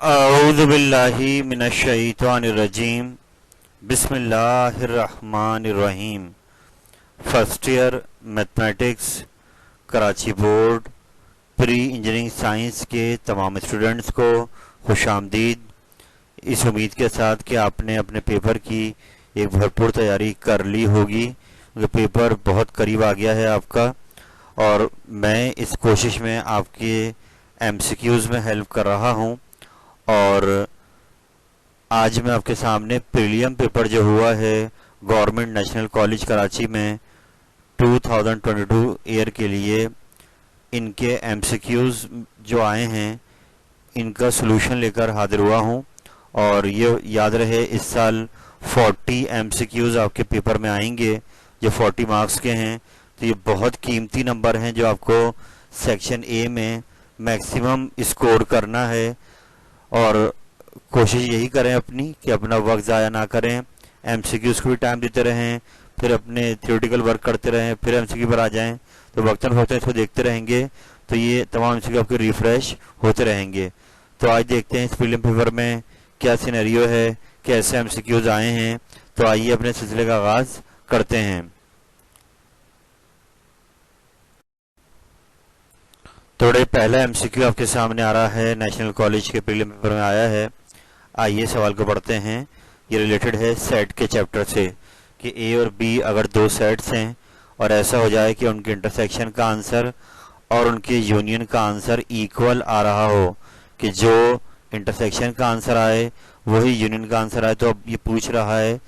अऊज़ु बिल्लाहि मिनश्शैतानिर्रजीम बिस्मिल्लाहिर्रहमानिर्रहीम। First year mathematics Karachi board pre engineering science के तमाम स्टूडेंट्स को खुशामदीद। इस उम्मीद के साथ कि आपने अपने पेपर की एक भरपूर तैयारी कर ली होगी, क्योंकि पेपर बहुत करीब आ गया है आपका। और मैं इस कोशिश में आपके एमसीक्यूज़ में हेल्प कर रहा हूं। और आज मैं आपके सामने प्रीलियम पेपर जो हुआ है गवर्नमेंट नेशनल कॉलेज कराची में 2022 ईयर के लिए, इनके एमसीक्यूज़ जो आए हैं इनका सलूशन लेकर हाजिर हुआ हूं। और ये याद रहे, इस साल 40 एमसीक्यूज़ आपके पेपर में आएंगे जो 40 मार्क्स के हैं। तो ये बहुत कीमती नंबर हैं जो आपको सेक्शन ए में मैक्सिमम स्कोर करना है। और कोशिश यही करें अपनी कि अपना वक्त ज़ाया ना करें, एमसीक्यूज़ को भी टाइम देते रहें, फिर अपने थ्योरेटिकल वर्क करते रहें, फिर एमसीक्यू पर आ जाएं। तो वक्तन फ़वक्तन इसको देखते रहेंगे तो ये तमाम एमसीक्यू आपके रिफ़्रेश होते रहेंगे। तो आज देखते हैं इस प्रीलिम पेपर में क्या सिनेरियो है, कैसे एमसीक्यूज़ आए हैं। तो आइए अपने सिलसिले का आगाज़ करते हैं। थोड़े पहला एमसीक्यू आपके सामने आ रहा है, नेशनल कॉलेज के प्रीलिम पेपर में आया है। आइए सवाल को पढ़ते हैं। ये रिलेटेड है सेट के चैप्टर से कि ए और बी अगर दो सेट्स हैं और ऐसा हो जाए कि उनके इंटरसेक्शन का आंसर और उनके यूनियन का आंसर इक्वल आ रहा हो, कि जो इंटरसेक्शन का आंसर आए वही यूनियन का आंसर आए। तो अब ये पूछ रहा है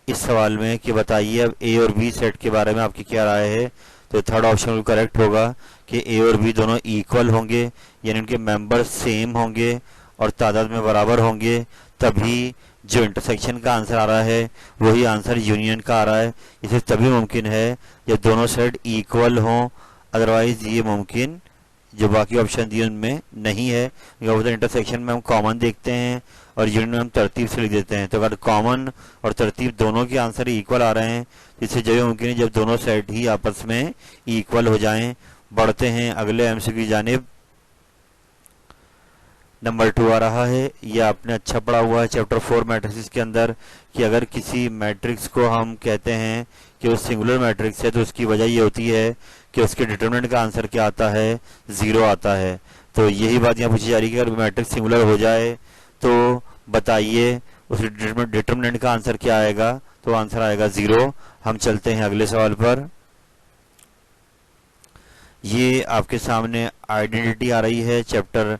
इस सवाल में कि बताइए अब ए और बी सेट के बारे में आपकी क्या राय है। तो थर्ड ऑप्शन करेक्ट होगा कि ए और बी दोनों इक्वल होंगे, यानी उनके मेंबर्स सेम होंगे और तादाद में बराबर होंगे, तभी जो इंटरसेक्शन का आंसर आ रहा है वही आंसर यूनियन का आ रहा है। इसे तभी मुमकिन है जब दोनों सेट इक्वल हों, अदरवाइज ये मुमकिन जो बाकी ऑप्शन दिए उनमें नहीं है। इंटरसेक्शन में हम कॉमन देखते हैं और यूनियन में हम तरतीब से लिख देते हैं। तो अगर कॉमन और तरतीब दोनों के आंसर इक्वल आ रहे हैं तो इससे जब मुमकिन है जब दोनों सेट ही आपस में इक्वल हो जाएं। बढ़ते हैं अगले एमसीक्यू की जानिब। नंबर 2 आ रहा है, ये आपने अच्छा पढ़ा हुआ है चैप्टर 4 मैट्रिक्स के अंदर, कि अगर किसी मैट्रिक्स को हम कहते हैं कि वो सिंगुलर मैट्रिक्स है तो उसकी वजह ये होती है कि उसके डिटरमिनेंट का आंसर क्या आता है, 0 आता है। तो यही बात यहाँ पूछी जा रही है कि अगर मैट्रिक्स सिंगुलर हो जाए तो बताइए उस डिटरमिनेंट का आंसर क्या आएगा। तो आंसर आएगा 0। हम चलते हैं अगले सवाल पर। ये आपके सामने आइडेंटिटी आ रही है चैप्टर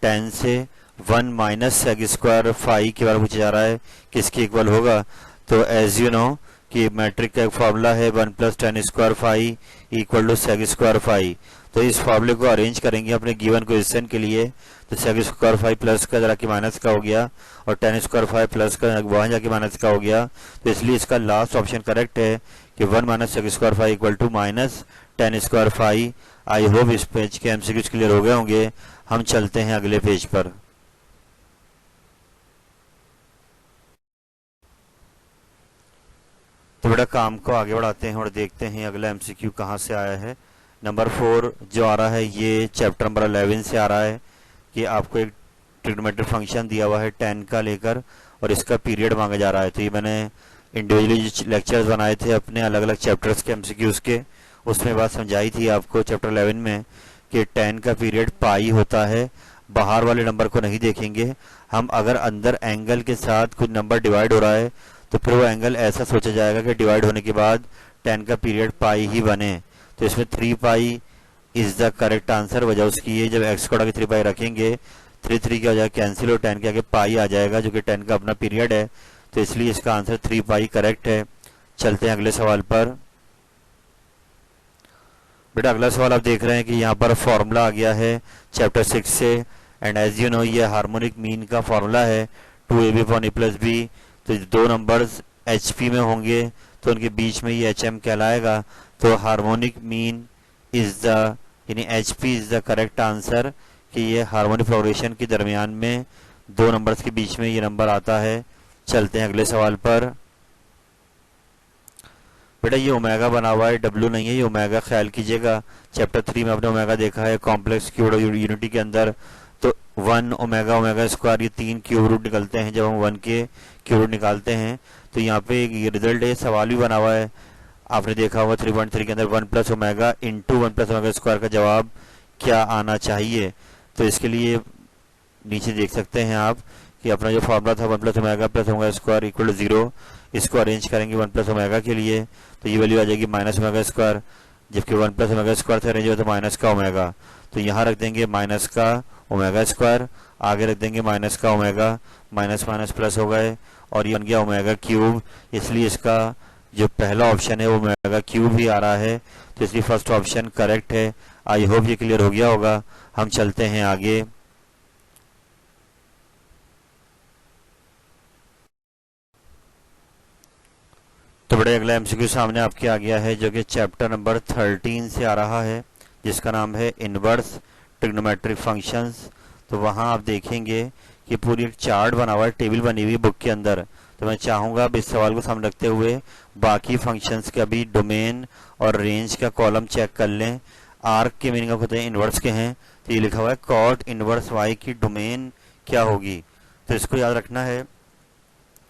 10 से। 1 माइनस सेग स्क्वायर फाई के बारे में पूछा जा रहा है किसके इक्वल होगा। तो एज यू नो कि मैट्रिक का एक फार्मूला है 1 plus tan square phi equal to sec square phi. तो इस फार्मूले को अरेंज करेंगे अपने गिवन क्वेश्चन के लिए। तो सेग स्क्वायर फाई प्लस का जरा कि माइनस का हो गया और टेन स्क्वायर फाई प्लस का वहाँ जाके माइनस का हो गया। तो इसलिए इसका लास्ट ऑप्शन करेक्ट है कि 1 minus sec square phi equal to minus tan square phi. I hope इस पेज के एमसीक्यूज क्लियर हो गए होंगे। हम चलते हैं अगले पेज पर। तो बेटा काम को आगे बढ़ाते हैं और देखते हैं अगला एमसीक्यू कहाँ से आया है। नंबर 4 जो आ रहा है ये चैप्टर नंबर 11 से आ रहा है कि आपको एक ट्रिग्नोमेट्रिक फंक्शन दिया हुआ है 10 का लेकर और इसका पीरियड मांगा जा रहा है। तो ये मैंने इंडिविजुअली जो लेक्चर्स बनाए थे अपने अलग अलग चैप्टर्स के एमसीक्यूज के, उसमें बात समझाई थी आपको चैप्टर 11 में कि 10 का पीरियड पाई होता है। बाहर वाले नंबर को नहीं देखेंगे हम। अगर अंदर एंगल के साथ कुछ नंबर डिवाइड हो रहा है तो फिर वो एंगल ऐसा सोचा जाएगा कि डिवाइड होने के बाद 10 का पीरियड पाई ही बने। तो इसमें 3 pi is the correct answer. वजह उसकी है जब एक्स को आगे 3 पाई रखेंगे 3 की वजह कैंसिल और 10 के आगे पाई आ जाएगा जो कि 10 का अपना पीरियड है। तो इसलिए इसका आंसर 3 पाई करेक्ट है। चलते हैं अगले सवाल पर। बेटा अगला सवाल आप देख रहे हैं कि यहाँ पर फॉर्मूला आ गया है चैप्टर 6 से। एंड एज यू नो ये हार्मोनिक मीन का फॉर्मूला है 2ab upon a plus B. तो दो नंबर्स hp में होंगे तो उनके बीच में ये hm कहलाएगा। तो हार्मोनिक मीन इज द यानी hp is the correct answer कि ये हार्मोनिक प्रोग्रेशन के दरमियान में दो नंबर्स के बीच में ये नंबर आता है। चलते हैं अगले सवाल पर। बेटा ये ओमेगा बना हुआ है, डब्ल्यू नहीं है, ये ओमेगा ख्याल कीजिएगा। चैप्टर 3 में आपने ओमेगा देखा है कॉम्प्लेक्स क्यूब यूनिटी के अंदर। तो 1 ओमेगा ओमेगा स्क्वायर, ये 3 क्यूब रूट निकलते हैं जब हम 1 के क्यूब रूट निकालते हैं। तो यहाँ पे एक रिजल्ट है, सवाल भी बना हुआ है, आपने देखा होगा 3.3 के अंदर 1 plus omega into 1 plus omega square का जवाब क्या आना चाहिए। तो इसके लिए नीचे देख सकते हैं आप कि अपना जो फॉर्मूला था 1 plus omega square equal to 0, इसको अरेंज करेंगे 1 प्लस ओमेगा के लिए, तो ये वैल्यू आ जाएगी माइनस ओमेगा स्क्वायर, जबकि 1 प्लस ओमेगा स्क्वायर से अरेंज हुआ तो माइनस का ओमेगा, तो यहाँ रख देंगे माइनस का ओमेगा स्क्वायर, आगे रख देंगे माइनस का ओमेगा, माइनस माइनस प्लस हो गए और ये बन गया ओमेगा क्यूब। इसलिए इसका जो पहला ऑप्शन है वो ओमेगा क्यूब ही आ रहा है, तो इसलिए फर्स्ट ऑप्शन करेक्ट है। आई होप ये क्लियर हो गया होगा। हम चलते हैं आगे। तो बड़े अगला एमसीक्यू सामने आपके आ गया है, जो कि चैप्टर नंबर 13 से आ रहा है, जिसका नाम है इनवर्स ट्रिग्नोमेट्रिक फंक्शंस। तो वहाँ आप देखेंगे कि पूरी एक चार्ट बना हुआ है, टेबल बनी हुई बुक के अंदर। तो मैं चाहूँगा अब इस सवाल को सामने रखते हुए बाकी फंक्शंस का भी डोमेन और रेंज का कॉलम चेक कर लें। आर्क के मीनिंग होते हैं इन्वर्स के हैं, तो ये लिखा हुआ है कॉट इन्वर्स वाई की डोमेन क्या होगी। तो इसको याद रखना है,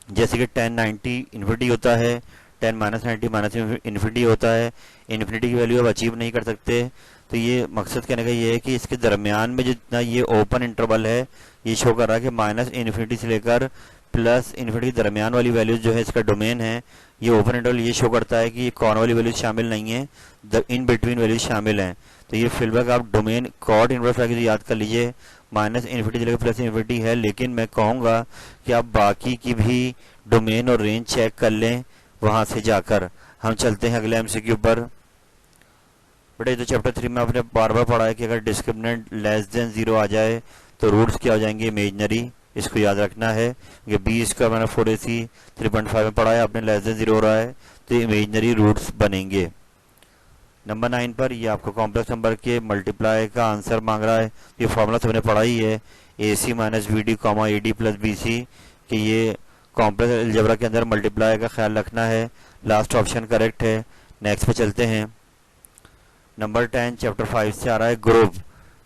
जैसे कि 1090 इन्फिनिटी होता है, 10 माइनस 90 माइनस इन्फिनिटी होता है, इन्फिनिटी की वैल्यू अब अचीव नहीं कर सकते। तो ये मकसद कहने का ये है कि इसके दरमियान में जितना ये ओपन इंटरवल है, ये शो कर रहा है कि माइनस इन्फिनिटी से लेकर प्लस इन्फिनिटी के दरमियान वाली वैल्यू जो है इसका डोमेन है, ये ओपन इंटरवल ये शो करता है कि ये कॉर्नर वाली वैल्यू शामिल नहीं है, इन बिटवीन वैल्यू शामिल हैं। तो ये फीडबैक आप डोमेन कॉट इनवर्स वाली याद कर लीजिए, माइनस इन्फिनिटी से लेकर प्लस इन्फिनिटी है, लेकिन मैं कहूँगा कि आप बाकी की भी डोमेन और रेंज चेक कर लें वहाँ से जाकर। हम चलते हैं अगले एमसीक्यू पर। बेटा तो चैप्टर 3 में आपने बार बार पढ़ा है कि अगर डिस्क्रिमिनेंट लेस देन 0 आ जाए तो रूट्स क्या हो जाएंगे, इमेजनरी। इसको याद रखना है कि 20 का मैंने 4AC 3.5 में पढ़ा है, आपने लेस देन 0 हो रहा है तो इमेजनरी रूट्स बनेंगे। नंबर 9 पर ये आपको कॉम्प्लेक्स नंबर के मल्टीप्लाई का आंसर मांग रहा है। ये फॉर्मूला सबने पढ़ा ही है, AC minus BD comma AD plus BC, कि ये कॉम्प्लेक्स अलजेब्रा के अंदर मल्टीप्लाई का ख्याल रखना है। लास्ट ऑप्शन करेक्ट है। नेक्स्ट पे चलते हैं। नंबर 10 चैप्टर 5 से आ रहा है group.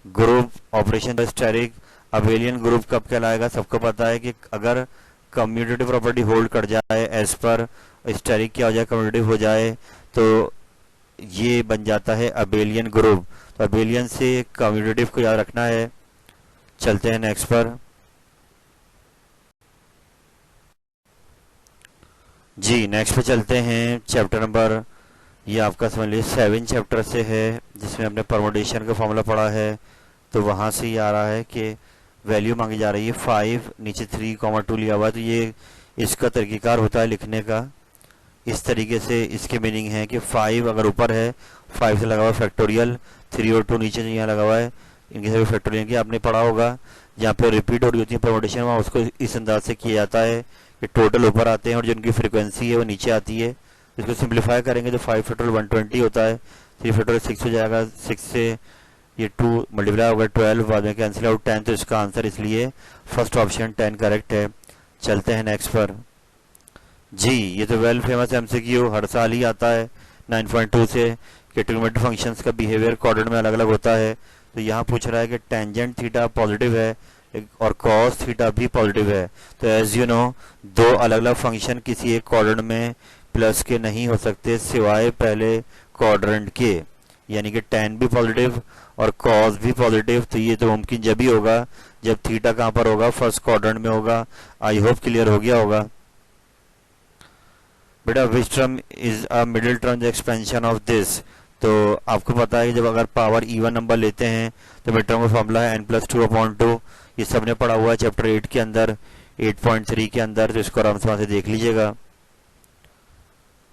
Group operation steric abelian group कब कहलाएगा। सबको पता है कि अगर कम्यूटेटिव प्रॉपर्टी होल्ड कर जाए एज पर स्टेरिक क्या हो जाए, कम्यूटेटिव हो जाए, तो ये बन जाता है अबेलियन ग्रुप। तो अबेलियन से कम्यूटेटिव को याद रखना है। चलते हैं नेक्स्ट पर। जी नेक्स्ट पे चलते हैं। चैप्टर नंबर ये आपका समझ लीजिए 7 चैप्टर से है, जिसमें हमने परमोटेशन का फॉर्मूला पढ़ा है। तो वहाँ से ये आ रहा है कि वैल्यू मांगी जा रही है 5, नीचे 3,2 लिया हुआ है। तो ये इसका तरीक़ेकार होता है लिखने का इस तरीके से। इसके मीनिंग है कि 5 अगर ऊपर है, 5 से लगा हुआ फैक्टोरियल, 3 और 2 नीचे यहाँ लगा हुआ है, इनके सभी फैक्टोरियल की आपने पढ़ा होगा। जहाँ पे रिपीट हो रही होती है परमोटेशन, वहाँ उसको इस अंदाज से किया जाता है कि टोटल ऊपर आते हैं और जो उनकी फ्रिक्वेंसी है वो नीचे आती है। इसको सिंप्लीफाई करेंगे तो 5 फैक्टोरियल 120 होता है, 3 फैक्टोरियल 6 हो जाएगा, 6 से ये 2 मल्टीप्लाई होगा 12, बाद में कैंसिल आउट 10। तो इसका आंसर इसलिए फर्स्ट ऑप्शन 10 करेक्ट है। चलते हैं नेक्स्ट पर। जी ये तो वेल फेमस एमसीक्यू हर साल ही आता है 9.2 से, कि ट्रिग्नोमेट्रिक फंक्शंस का बिहेवियर क्वाड्रेंट में अलग अलग होता है। तो यहाँ पूछ रहा है कि टेंजेंट थीटा पॉजिटिव है और कॉस थीटा भी पॉजिटिव है। तो एज यू नो, दो अलग अलग फंक्शन किसी एक क्वाड्रेंट में प्लस के नहीं हो सकते सिवाय पहले क्वाड्रेंट के, यानी कि टेन भी पॉजिटिव और कॉस भी पॉजिटिव। तो ये तो मुमकिन जब ही होगा जब थीटा कहाँ पर होगा, फर्स्ट क्वाड्रेंट में होगा। आई होप क्लियर हो गया होगा। बेटा which term is a middle term expansion of this. तो आपको पता है कि जब अगर पावर इवन नंबर लेते हैं तो मिड टर्म का फॉर्मूला है n+2/2। ये सबने पढ़ा हुआ है चैप्टर 8 के अंदर 8.3 के अंदर, तो इसको आराम से देख लीजिएगा।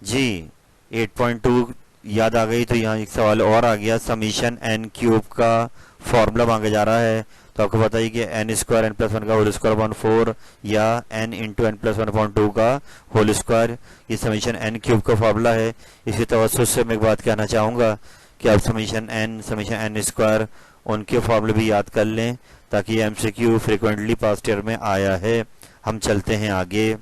जी 8.2 याद आ गई तो यहाँ एक सवाल और आ गया, समीशन n³ का फॉर्मूला मांगा जा रहा है। तो आपको पता ही कि n² n+1 का होल स्क्वायर 1/4 या n इंटू n+1/2 का होल स्क्वायर, ये समीशन n³ का फॉर्मूला है। इसी तवज्जो से मैं एक बात कहना चाहूँगा कि आप समीशन n² उनके फॉर्मूले भी याद कर लें, ताकि एमसीक्यू फ्रिक्वेंटली पास्ट ईयर में आया है। हम चलते हैं आगे।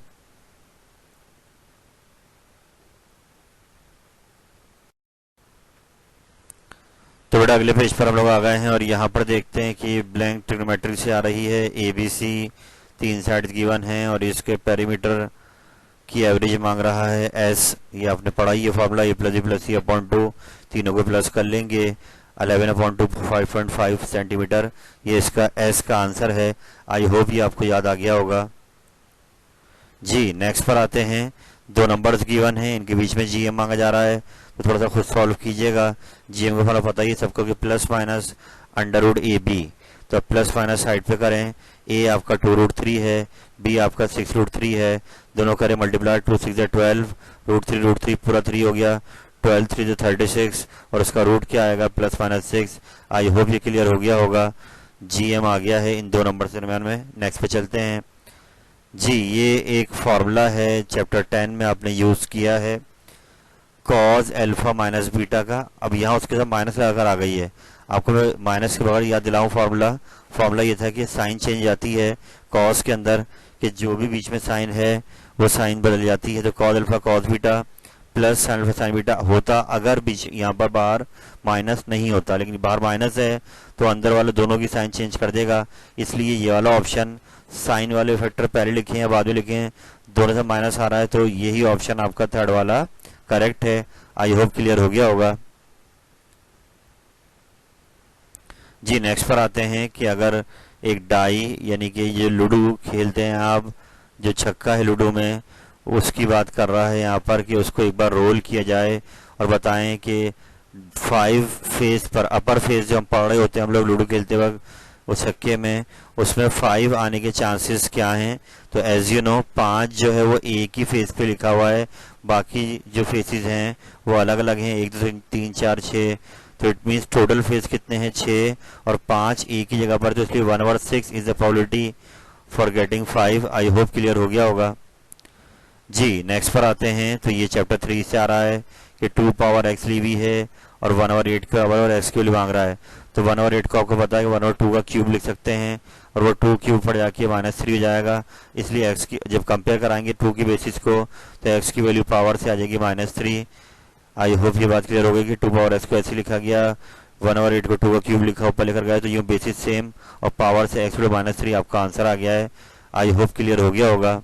तो तो बेटा अगले पेज पर हम लोग आ गए हैं और यहाँ पर देखते हैं कि ब्लैंक ट्रिग्नोमेट्री से आ रही है ABC, 3 साइड्स गिवन हैं और इसके पेरीमीटर की एवरेज मांग रहा है S। ये आपने पढ़ा ही है फॉर्मूला, A+B+C/2, तीनों को प्लस कर लेंगे 11/2 5.5 सेंटीमीटर। ये इसका S का आंसर है। आई होप ये आपको याद आ गया होगा जी। नेक्स्ट पर आते हैं, 2 नंबर्स गिवन हैं, इनके बीच में GM मांगा जा रहा है, तो थोड़ा सा खुद सॉल्व कीजिएगा। GM का फॉर्मूला पता ही है सबको कि +- तो प्लस माइनस साइड पे करें। A आपका 2√3 है, B आपका 6√3 है, दोनों करें मल्टीप्लाई, 2 6 12, √3 पूरा 3 हो गया, 12 3 36 और उसका रूट क्या आएगा +-6। आई होप ये क्लियर हो गया होगा। GM आ गया है इन 2 नंबर के दरमियान में। नेक्स्ट पे चलते हैं जी। ये एक फार्मूला है चैप्टर 10 में आपने यूज किया है, cos अल्फा माइनस बीटा का। अब यहाँ उसके साथ माइनस लगाकर आ गई है। आपको मैं माइनस के बगैर याद दिलाऊं फार्मूला ये था कि साइन चेंज आती है cos के अंदर, कि जो भी बीच में साइन है वो साइन बदल जाती है। तो cos alpha cos beta plus sine alpha sign beta होता अगर बीच यहाँ पर बाहर माइनस नहीं होता, लेकिन बाहर माइनस है तो अंदर वाले दोनों की साइन चेंज कर देगा। इसलिए ये वाला ऑप्शन, साइन वाले फैक्टर पहले लिखे हैं बाद में लिखे हैं, दोनों से माइनस आ रहा है, तो यही ऑप्शन आपका थर्ड वाला करेक्ट है। आई होप क्लियर हो गया होगा जी। नेक्स्ट पर आते हैं कि अगर एक डाई यानी कि ये लूडो खेलते हैं आप, जो छक्का है लूडो में, उसकी बात कर रहा है यहाँ पर कि उसको एक बार रोल किया जाए और बताएं कि 5 फेस पर, अपर फेस जो हम पढ़ रहे होते हैं हम लोग लूडो खेलते वक्त उस छक्के में, उसमें 5 आने के चांसेस क्या हैं। तो एज यू नो 5 जो है वो एक ही फेस पे लिखा हुआ है, बाकी जो फेसेस हैं वो अलग अलग हैं, 1 2 3 4 6। तो इट मीन्स टोटल फेस कितने हैं 6 और 5 एक ही जगह पर, तो इसलिए 1/6 is the probability for getting 5। I hope clear हो गया होगा जी। नेक्स्ट पर आते हैं, तो ये चैप्टर 3 से आ रहा है कि 2 पावर x ली हुई है और 1/8 का पावर x क्यूब मांग रहा है। तो 1/8 को आपको पता है कि 1/2 का क्यूब लिख सकते हैं और वो 2 क्यूब पड़ जाके -3 हो जाएगा। इसलिए x की जब कंपेयर कराएंगे 2 की बेसिस को तो x की वैल्यू पावर से आ जाएगी -3। आई होप ये बात क्लियर हो गई कि 2 पावर x को ऐसे लिखा गया, 1/8 को 2 का क्यूब लिखा ऊपर लेकर गया, तो यूँ बेसिस सेम और पावर से x -3 आपका आंसर आ गया है। आई होप क्लियर हो गया होगा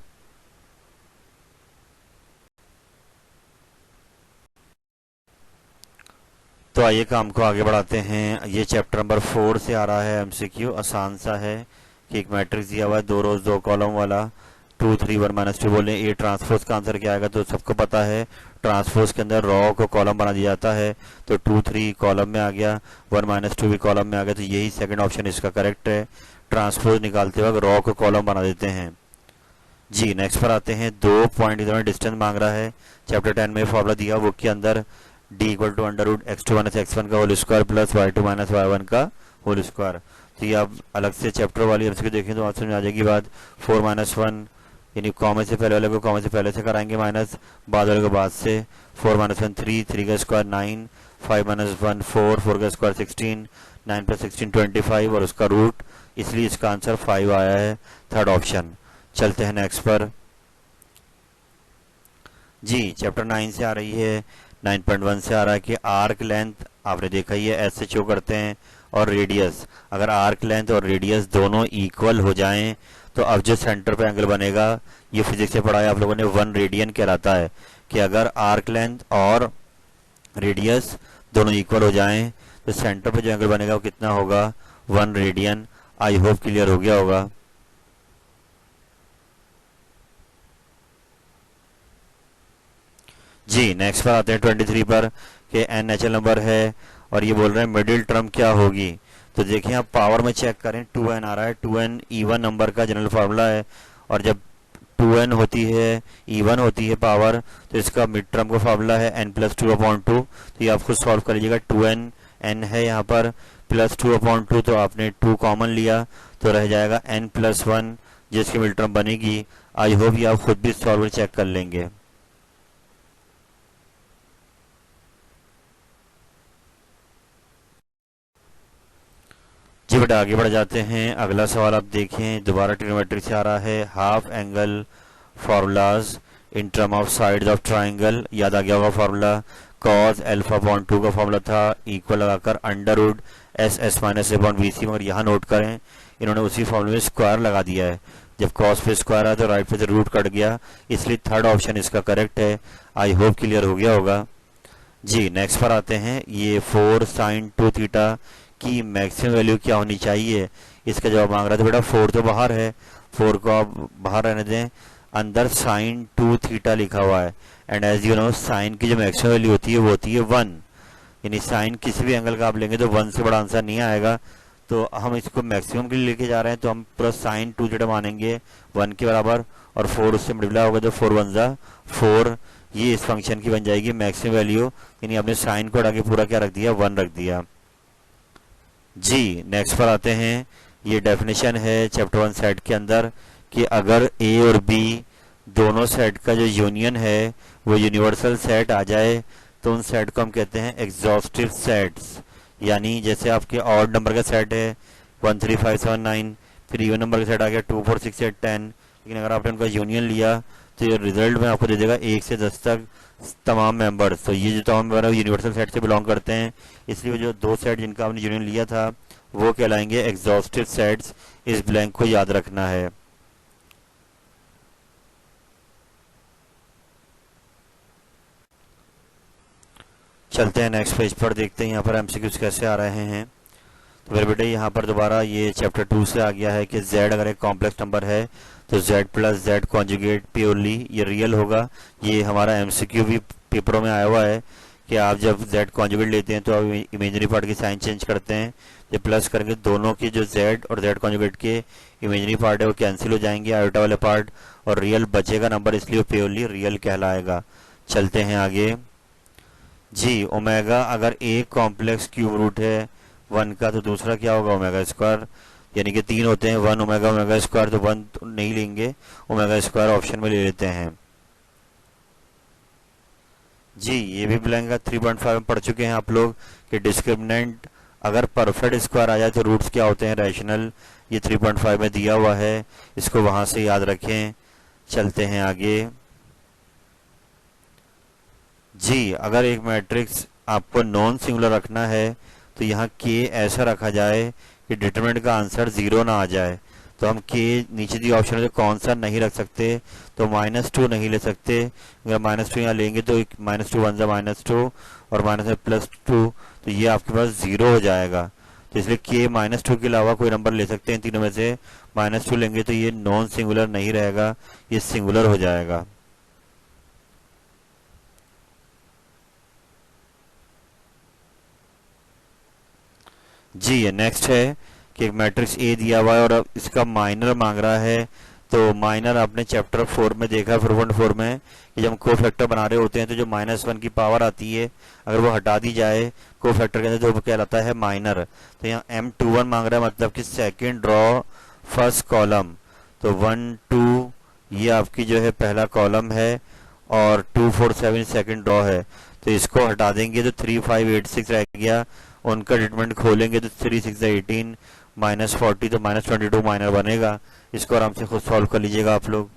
तो आइए काम को आगे बढ़ाते हैं। ये चैप्टर नंबर 4 से आ रहा है MCQ, आसान सा है कि एक मैट्रिक्स दिया हुआ है 2 रोज 2 कॉलम वाला, 2 3 1 -2 बोले। ए ट्रांसपोज का आंसर क्या आएगा तो सबको पता है, ट्रांसपोज के अंदर रॉ को कॉलम बना दिया जाता है। तो 2 3 कॉलम में आ गया, 1 -2 भी कॉलम में आ गया, तो यही सेकंड ऑप्शन इसका करेक्ट है। ट्रांसपोज निकालते वक्त रॉ को कॉलम बना देते हैं जी। नेक्स्ट पर आते हैं, 2 पॉइंट इधर डिस्टेंस मांग रहा है। चैप्टर 10 में फॉर्मूला दिया बुक के अंदर, d = √x2 - x1 का whole square plus y2 - y1 का होल स्क्वायर। तो ये आप अलग से चैप्टर वाली हमसे देखें तो समझ आ जाएगी बात। 4 - 1 यानी कॉमे से पहले वाले को कॉमे से पहले से कराएंगे माइनस, बाद वाले को बाद से। 4 - 1 3, 3 का स्क्वायर 9, 5 - 1 4, 4 का स्क्वायर 16, 9 + 16 25 और उसका रूट, इसलिए इसका आंसर 5 आया है, थर्ड ऑप्शन। चलते हैं नेक्स्ट पर जी। चैप्टर 9 से आ रही है, 9.1 से आ रहा है कि आर्क लेंथ आपने देखा ही है ऐसे से शो करते हैं, और रेडियस, अगर आर्क लेंथ और रेडियस दोनों इक्वल हो जाएं तो अब जो सेंटर पे एंगल बनेगा, ये फिजिक्स से पढ़ा है आप लोगों ने, 1 रेडियन कहलाता है। कि अगर आर्क लेंथ और रेडियस दोनों इक्वल हो जाएं तो सेंटर पे जो एंगल बनेगा वो कितना होगा 1 रेडियन। आई होप क्लियर हो गया होगा जी। नेक्स्ट पर आते हैं 23 पर कि n नेचुरल नंबर है और ये बोल रहे हैं मिडिल टर्म क्या होगी। तो देखिए आप पावर में चेक करें, 2n आ रहा है, 2n इवन नंबर का जनरल फार्मूला है, और जब 2n होती है इवन होती है पावर तो इसका मिड टर्म का फार्मूला है n+2/2। तो ये आप खुद सॉल्व कर लीजिएगा, 2n n है यहाँ पर +2/2, तो आपने 2 कॉमन लिया तो रह जाएगा n+1 जिसकी मिड टर्म बनेगी। आई होप ये आप खुद भी सॉल्वर चेक कर लेंगे जी। बेटा आगे बढ़ जाते हैं। अगला सवाल आप देखें, दोबारा ट्रिग्नोमेट्री से आ रहा है, half angle formulas in term of sides of triangle. याद आ गया होगा फार्मूला, कॉस अल्फा अपॉन 2 का फॉर्मूला था इक्वल लगाकर under root S S minus A upon B C, मगर यहाँ नोट करें इन्होंने उसी फॉर्मूले में स्क्वायर लगा दिया है। जब कॉस पे स्क्वायर आया तो राइट पे से रूट कट गया, इसलिए थर्ड ऑप्शन इसका करेक्ट है। आई होप क्लियर हो गया होगा जी। नेक्स्ट पर आते हैं, ये 4 साइन 2 थीटा की मैक्सिमम वैल्यू क्या होनी चाहिए, इसका जवाब मांग रहा था। बेटा 4 तो बाहर है, 4 को आप बाहर रहने दें, अंदर साइन 2 थीटा लिखा हुआ है। And as you know sine की जो मैक्सिमम वैल्यू होती है वो होती है 1, यानी साइन किसी भी एंगल का आप लेंगे तो 1 से बड़ा आंसर नहीं आएगा। तो हम इसको मैक्सिमम के लिए लेके जा रहे हैं, तो हम पूरा साइन 2 थीटा मानेंगे 1 के बराबर, और 4 उससे मल्टीप्लाई होगा तो 4 1 जा 4, ये इस फंक्शन की बन जाएगी मैक्सिमम वैल्यू। यानी आपने साइन को हटा के पूरा क्या रख दिया, 1 रख दिया जी। नेक्स्ट पर आते हैं, ये डेफिनेशन है चैप्टर 1 सेट के अंदर कि अगर ए और बी दोनों सेट का जो यूनियन है वो यूनिवर्सल सेट आ जाए तो उन सेट को हम कहते हैं एग्जॉस्टिव सेट्स। यानी जैसे आपके ऑड नंबर का सेट है 1 3 5 7 9, फिर इवन नंबर का सेट आ गया 2 4 6 8 10, लेकिन अगर आपने उनका यूनियन लिया तो ये रिजल्ट में आपको दे देगा 1 से 10 तक तमाम मेंबर्स। तो ये जो तमाम मेंबर है यूनिवर्सल सेट से बिलोंग करते हैं, इसलिए जो दो सेट जिनका आपने यूनियन लिया था वो कहलाएंगे एग्जॉस्टिव सेट्स। इस ब्लैंक को याद रखना है। चलते हैं नेक्स्ट पेज पर, देखते हैं यहाँ पर एमसीक्यूज कैसे आ रहे हैं। तो मेरे बेटे यहाँ पर दोबारा ये चैप्टर 2 से आ गया है कि z अगर एक कॉम्प्लेक्स नंबर है तो z plus z conjugate purely ये रियल होगा। ये हमारा एमसीक्यू भी पेपरों में आया हुआ है कि आप जब z कॉन्जुगेट लेते हैं तो आप इमेजिनरी पार्ट की साइन चेंज करते हैं, जब प्लस करेंगे दोनों की जो z और z कॉन्जुगेट के इमेजिनरी पार्ट है वो कैंसिल हो जाएंगे आयोटा वाले पार्ट, और रियल बचेगा नंबर, इसलिए वो प्योरली रियल कहलाएगा। चलते हैं आगे जी। ओमेगा अगर एक कॉम्प्लेक्स क्यूब रूट है 1 का तो दूसरा क्या होगा, ओमेगा स्क्वायर, यानी कि 3 होते हैं 1 ओमेगा ओमेगा स्क्वायर, तो 1 तो नहीं लेंगे, ओमेगा स्क्वायर ऑप्शन में ले लेते हैं जी। ये भी ब्लैंक का 3.5 में पढ़ चुके हैं आप लोग कि डिस्क्रिमिनेंट अगर परफेक्ट स्क्वायर आ जाए तो रूट्स क्या होते हैं, रैशनल। ये 3.5 में दिया हुआ है, इसको वहां से याद रखें। चलते हैं आगे जी। अगर एक मैट्रिक्स आपको नॉन सिंगुलर रखना है तो यहाँ k ऐसा रखा जाए कि डिटरमिनेंट का आंसर 0 ना आ जाए। तो हम k नीचे दिए ऑप्शन में कौन सा नहीं रख सकते, तो -2 नहीं ले सकते। अगर -2 यहाँ लेंगे तो -2 1 -2 और माइनस में +2, तो ये आपके पास 0 हो जाएगा। तो इसलिए k -2 के अलावा कोई नंबर ले सकते हैं तीनों में से, -2 लेंगे तो ये नॉन सिंगुलर नहीं रहेगा, ये सिंगुलर हो जाएगा। जी ये नेक्स्ट है कि एक मैट्रिक्स ए दिया हुआ है और अब इसका माइनर मांग रहा है। तो माइनर आपने चैप्टर 4 में देखा, 4.4 में, कि जब हम को फैक्टर बना रहे होते हैं तो जो -1 की पावर आती है अगर वो हटा दी जाए को फैक्टर के अंदर तो वो कहलाता है माइनर। तो यहाँ M21 मांग रहा है, मतलब कि सेकेंड ड्रॉ फर्स्ट कॉलम। तो 1 2 ये आपकी जो है पहला कॉलम है और 2 4 7 सेकेंड ड्रॉ है। तो इसको हटा देंगे तो 3 5 8 6 रह गया, उनका डिटरमिनेंट खोलेंगे तो 3 6 18 -40, तो -22 माइनर बनेगा। इसको आराम से खुद सॉल्व कर लीजिएगा आप लोग।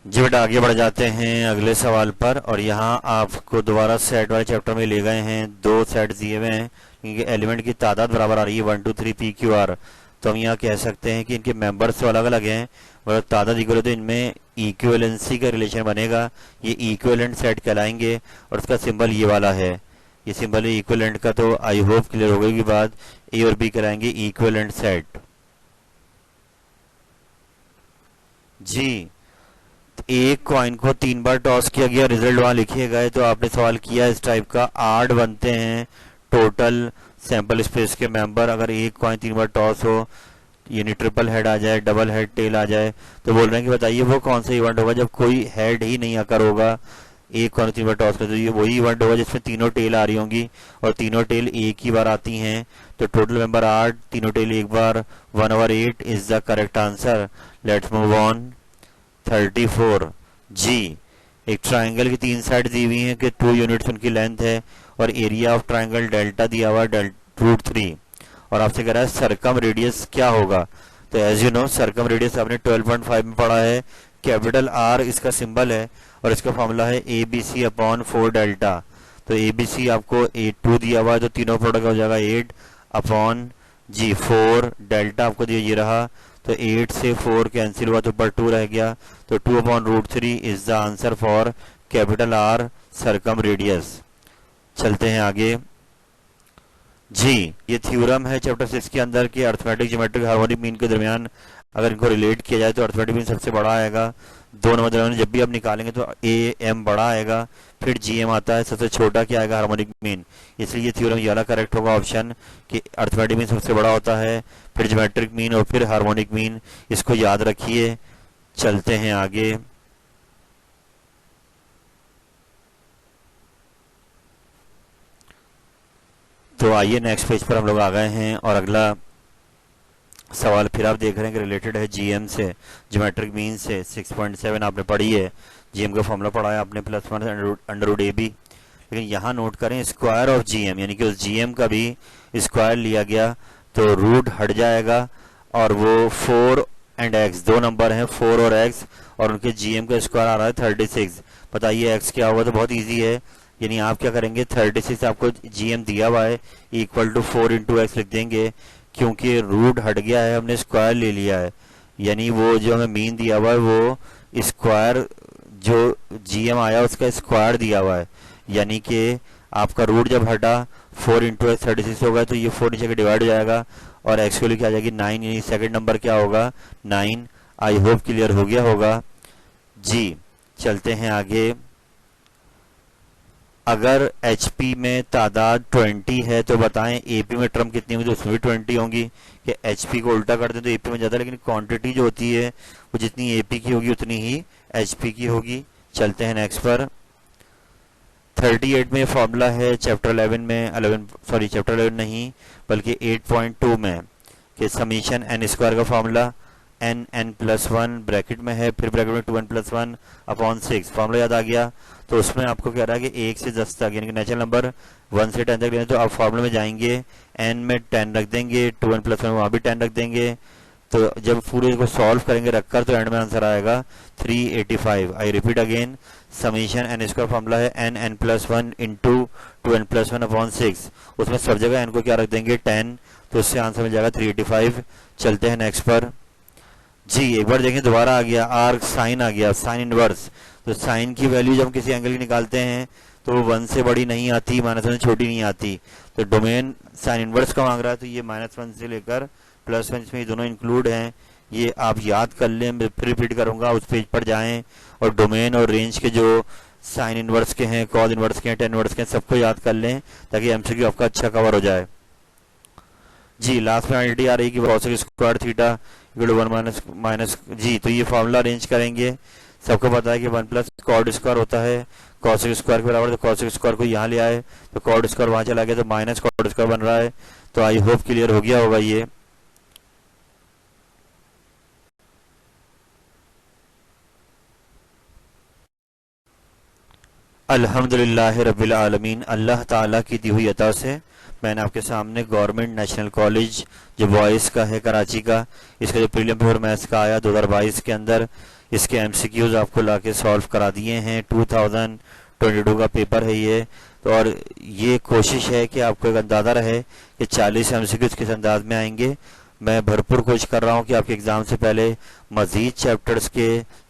जी बेटा आगे बढ़ जाते हैं अगले सवाल पर, और यहाँ आपको दोबारा सेट वाले चैप्टर में ले गए हैं। 2 सेट दिए हुए हैं क्योंकि एलिमेंट की तादाद बराबर आ रही है 1 2 3 PQR। तो हम यहाँ कह सकते हैं कि इनके मेंबर्स तो अलग अलग हैं, मतलब तादाद इक्वल है तो इनमें इक्विवेलेंसी का रिलेशन बनेगा, ये इक्विवेलेंट सेट कहलाएंगे। और उसका सिंबल ये वाला है, ये सिंबल है इक्विवेलेंट का। तो आई होप क्लियर हो गई कि बाद ए और बी कहलाएंगे इक्विवेलेंट सेट जी। एक कॉइन को 3 बार टॉस किया गया, रिजल्ट वहां लिखे गए, तो आपने सवाल किया इस टाइप का 8 बनते हैं टोटल सैंपल स्पेस के मेंबर अगर एक कॉइन 3 बार टॉस हो, यानी ट्रिपल हेड आ जाए, डबल हेड टेल आ जाए। तो बोल रहे हैं कि बताइए वो कौन सा इवेंट होगा जब कोई हेड ही नहीं आकर होगा, एक कॉइन 3 बार टॉस कर, तो ये वही इवेंट होगा जिसमें तीनों टेल आ रही होंगी और तीनों टेल एक ही बार आती हैं। तो टोटल मेंबर 8, तीनों टेल एक बार, 1/8 is the correct answer. Let's move on 34 जी। एक ट्राइंगल की 3 साइड दी हुई हैं कि 2 यूनिट्स उनकी लेंथ है और एरिया ऑफ ट्राइंगल डेल्टा दिया हुआ है √3, और आपसे कह रहा है सरकम रेडियस क्या होगा। तो as you know circum radius आपने 12.5 में पढ़ा है, कैपिटल आर इसका सिंबल है और इसका फॉर्मूला है A B C upon 4 delta. तो ए बी सी आपको 8 दिया हुआ है, तो तीनों प्रोडक्ट हो जाएगा 8 अपॉन जी 4 डेल्टा आपको दिया ये रहा, तो 8 से 4 कैंसिल हुआ तो ऊपर 2 रह गया, तो 2 upon root 3 is the answer for capital R circum radius. चलते हैं आगे जी। ये थ्योरम है चैप्टर 6 के अंदर कि अर्थमेटिक ज्योमेट्रिक हार्मोनिक मीन के दरमियान अगर इनको रिलेट किया जाए तो अर्थमेटिक मीन सबसे बड़ा आएगा। दो नंबर दरमियान जब भी आप निकालेंगे तो ए एम बड़ा आएगा, फिर जी एम आता है, सबसे छोटा क्या आएगा हार्मोनिक मीन। इसलिए ये थ्योरम ये वाला करेक्ट होगा ऑप्शन कि अर्थमेटिक मीन सबसे बड़ा होता है, फिर ज्योमेट्रिक मीन और फिर हार्मोनिक मीन। इसको याद रखिए। चलते हैं आगे। तो आइए नेक्स्ट पेज पर हम लोग आ गए हैं और अगला सवाल फिर आप देख रहे हैं कि रिलेटेड है जीएम से, ज्योमेट्रिक मीन से। 6.7 आपने पढ़ी है, जीएम का फॉर्मूला पढ़ा है आपने +1 अंडर रूट ए बी। लेकिन यहाँ नोट करें स्क्वायर ऑफ जीएम, यानी कि उस जीएम का भी स्क्वायर लिया गया तो रूट हट जाएगा और वो 4 एंड x, दो नंबर हैं 4 और x, और उनके जीएम का स्क्वायर आ रहा है 36। बताइए x क्या होगा। तो बहुत ईजी है, यानी आप क्या करेंगे 36 आपको जीएम दिया हुआ है इक्वल टू 4 इंटू एक्स लिख देंगे, क्योंकि रूट हट गया है हमने स्क्वायर ले लिया है, यानी वो जो हमें मीन दिया हुआ है वो स्क्वायर जो जीएम आया उसका स्क्वायर दिया हुआ है, यानी कि आपका रूट जब हटा 4 इंटू एक्स 36 होगा तो ये 4 नीचे के डिवाइड हो जाएगा और एक्स को लिखा जाएगी 9, यानी सेकंड नंबर क्या होगा 9। आई होप क्लियर हो गया होगा जी। चलते हैं आगे। अगर HP में तादाद 20 है तो बताएं AP में टर्म कितनी होगी। तो उसमें भी 20 होंगी कि HP को उल्टा कर दें तो AP में ज़्यादा, लेकिन क्वांटिटी जो होती है वो जितनी AP की होगी उतनी ही HP की होगी। चलते हैं नेक्स्ट पर। 38 में फॉर्मूला है चैप्टर 11 में, चैप्टर 11 नहीं बल्कि 8.2 में कि समीशन n स्क्वायर का फॉर्मूला n+1 ब्रैकेट में है, फिर ब्रैकेट में 2n+1 अपॉन 6। फॉर्मूला याद आ गया। तो उसमें आपको कह रहा है कि 1 से 10 तक, यानी कि नेचुरल नंबर 1 से 10 तक लेने, तो आप फॉर्मूले में जाएंगे n में 10 रख देंगे, 2n+1 वहाँ भी 10 रख देंगे। तो जब पूरे को सॉल्व करेंगे रखकर तो एंड में आंसर आएगा 385। I repeat again, summation n square formula है n+1 इंटू 2n+1 अपॉन 6। उसमें सब जगह n को क्या रख देंगे 10, तो उससे आंसर मिल जाएगा 385। चलते हैं नेक्स्ट पर जी। एक बार देखें दोबारा आ गया आर्क साइन आ गया, साइन इनवर्स। तो साइन की वैल्यू जब हम किसी एंगल की निकालते हैं तो वो 1 से बड़ी नहीं आती, -1 से छोटी नहीं आती। तो डोमेन साइन इनवर्स का मांग रहा है तो ये -1 से लेकर +1, इसमें ये दोनों इंक्लूड हैं। ये आप याद कर लें, मैं फिर रिपीट करूंगा, उस पेज पर जाएं और डोमेन और रेंज के जो साइन इनवर्स के हैं, कॉस इनवर्स के हैं, टेन इनवर्स के हैं, सबको याद कर लें ताकि एमसीक्यू आपका अच्छा कवर हो जाए जी। लास्ट में आइडेंटिटी आ रही कि cosec square theta equal to 1 minus जी। तो ये फॉर्मूला अरेंज करेंगे। सबको पता है कि 1 प्लस कॉड स्क्वायर होता है कॉसेक स्क्वायर के बराबर। तो कॉसेक स्क्वायर को यहाँ ले आए तो कॉड स्क्वायर वहाँ चला गया तो माइनस कॉड स्क्वायर बन रहा है। तो आई होप क्लियर हो गया होगा ये। अल्हम्दुलिल्लाह रब्बिल आलमीन। अल्लाह ताला की दी हुई अता से मैंने आपके सामने गवर्नमेंट नेशनल कॉलेज जो बॉयज़ का है कराची का, इसका जो प्रीलिम पेपर मैथ्स का आया 2022 के अंदर, इसके एमसीक्यूज आपको लाके सॉल्व करा दिए हैं। 2022 का पेपर है ये। तो और ये कोशिश है कि आपको एक अंदाज़ा रहे कि 40 एमसीक्यूज किस अंदाज में आएंगे। मैं भरपूर कोशिश कर रहा हूँ कि आपके एग्ज़ाम से पहले मज़ीद चैप्टर्स के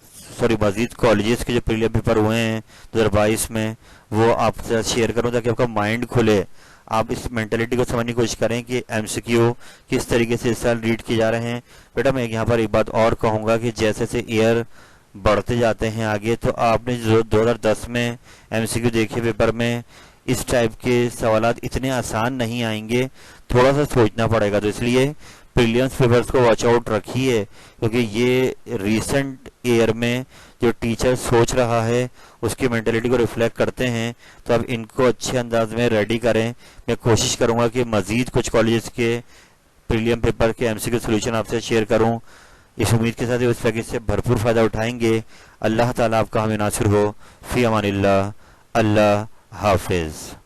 मज़ीद कॉलेजेस के जो प्रीलिम पेपर हुए हैं 2022 में वो आपसे शेयर करूँ ताकि आपका माइंड खुले, आप इस मेंटेलिटी को समझने की कोशिश करें कि एमसीक्यू किस तरीके से इस साल रीड किए जा रहे हैं। बेटा मैं यहाँ पर एक बात और कहूँगा कि जैसे जैसे ईयर बढ़ते जाते हैं आगे, तो आपने जो 2010 में एमसीक्यू देखे पेपर में, इस टाइप के सवालात इतने आसान नहीं आएंगे, थोड़ा सा सोचना पड़ेगा। तो इसलिए प्रीलिम्स पेपर्स को वॉच आउट रखिए, क्योंकि ये रिसेंट ईयर में जो टीचर सोच रहा है उसकी मेंटेलिटी को रिफ्लेक्ट करते हैं। तो अब इनको अच्छे अंदाज में रेडी करें। मैं कोशिश करूंगा कि मज़ीद कुछ कॉलेजेस के प्रीलियम पेपर के एमसीक्यू सॉल्यूशन आपसे शेयर करूं। इस उम्मीद के साथ उस पैकेज से भरपूर फ़ायदा उठाएंगे। अल्लाह ताला आपका हमें नासिर हो। फ़ी अमानिल्लाह। अल्लाह हाफिज़।